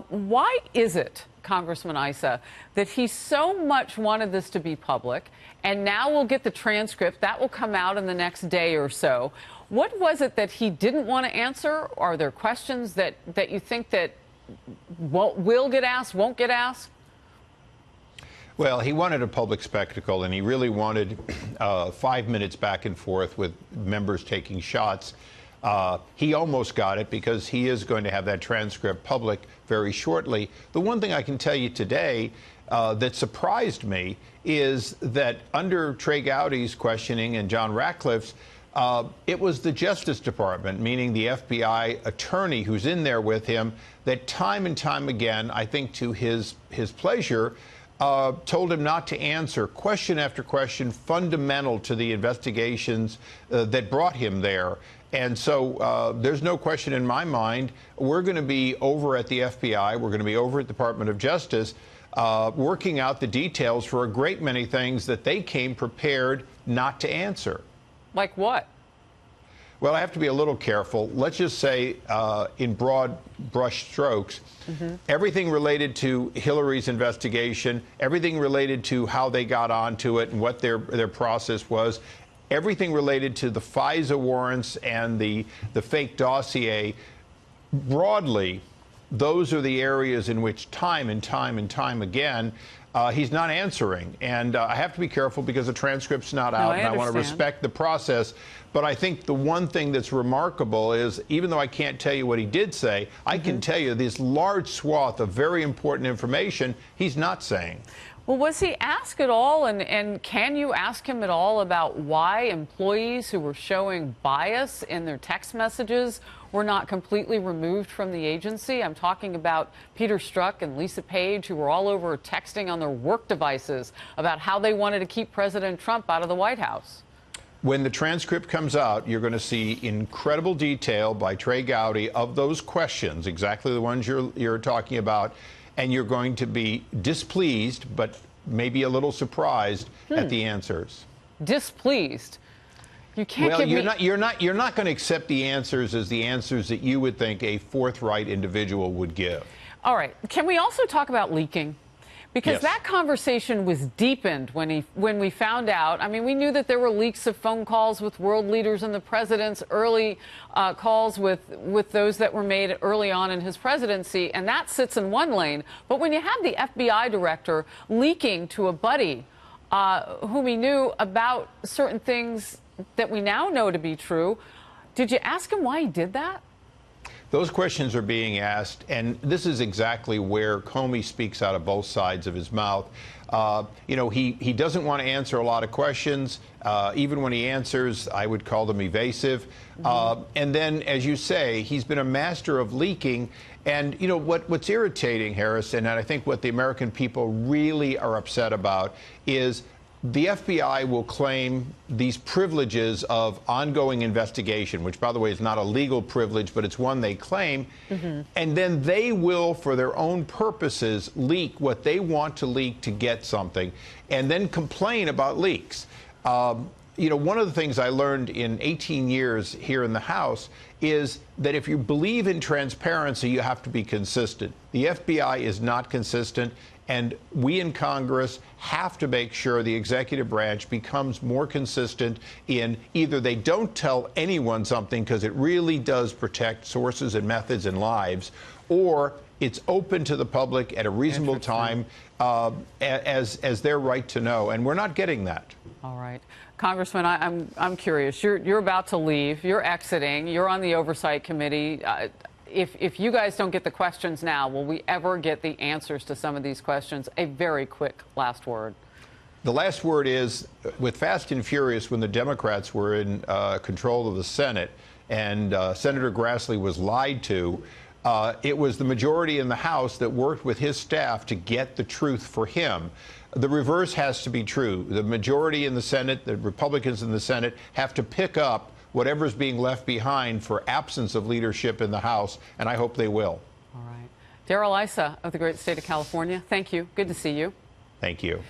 Why is it, Congressman Issa, that he so much wanted this to be public, and now we'll get the transcript that will come out in the next day or so? What was it that he didn't want to answer? Are there questions that you think that will get asked, won't get asked? Well, he wanted a public spectacle, and he really wanted 5 minutes back and forth with members taking shots. He almost got it because he is going to have that transcript public very shortly. The one thing I can tell you today that surprised me is that under Trey Gowdy's questioning and John Ratcliffe's, it was the Justice Department, meaning the FBI attorney who's in there with him, that time and time again, I think to his pleasure, told him not to answer question after question fundamental to the investigations that brought him there. And so there's no question in my mind, we're going to be over at the FBI, we're going to be over at the Department of Justice, working out the details for a great many things that they came prepared not to answer. Like what? Well, I have to be a little careful. Let's just say, in broad brush strokes, everything related to Hillary's investigation, everything related to how they got onto it and what their process was, everything related to the FISA warrants and the fake dossier, broadly, those are the areas in which time and time again, he's not answering. And I have to be careful because the transcript's not out, and I want to respect the process. But I think the one thing that's remarkable is, even though I can't tell you what he did say, I can tell you this large swath of very important information he's not saying. Well, was he asked at all, and can you ask him at all about why employees who were showing bias in their text messages were not completely removed from the agency? I'm talking about Peter Strzok and Lisa Page, who were all over texting on their work devices about how they wanted to keep President Trump out of the White House. When the transcript comes out, you're going to see incredible detail by Trey Gowdy of those questions, exactly the ones you're talking about. And you're going to be displeased, but maybe a little surprised at the answers. Displeased? You can't well, give you're me... you're not going to accept the answers as the answers that you would think a forthright individual would give. All right. Can we also talk about leaking? Because yes. That conversation was deepened when we found out. I mean, we knew that there were leaks of phone calls with world leaders and the president's early calls with those that were made early on in his presidency, and that sits in one lane. But when you have the FBI director leaking to a buddy whom he knew about certain things that we now know to be true, did you ask him why he did that? Those questions are being asked, and this is exactly where Comey speaks out of both sides of his mouth. You know, he doesn't want to answer a lot of questions. Even when he answers, I would call them evasive. And then, as you say, he's been a master of leaking. And, you know, what's irritating, Harris, and I think what the American people really are upset about is the FBI will claim these privileges of ongoing investigation, which, by the way, is not a legal privilege, but it's one they claim. And then they will, for their own purposes, leak what they want to leak to get something, and then complain about leaks. You know, one of the things I learned in 18 years here in the House is that if you believe in transparency, you have to be consistent. The FBI is not consistent. And we in Congress have to make sure the executive branch becomes more consistent in either they don't tell anyone something because it really does protect sources and methods and lives, or it's open to the public at a reasonable time as their right to know. And we're not getting that. All right. Congressman, I'm curious. You're about to leave. You're exiting. You're on the Oversight Committee. If you guys don't get the questions now, will we ever get the answers to some of these questions? A very quick last word. The last word is, with Fast and Furious, when the Democrats were in control of the Senate and Senator Grassley was lied to, it was the majority in the House that worked with his staff to get the truth for him. The reverse has to be true. The majority in the Senate, the Republicans in the Senate, have to pick up whatever's being left behind for absence of leadership in the House, and I hope they will. All right. Darrell Issa of the great state of California, thank you. Good to see you. Thank you.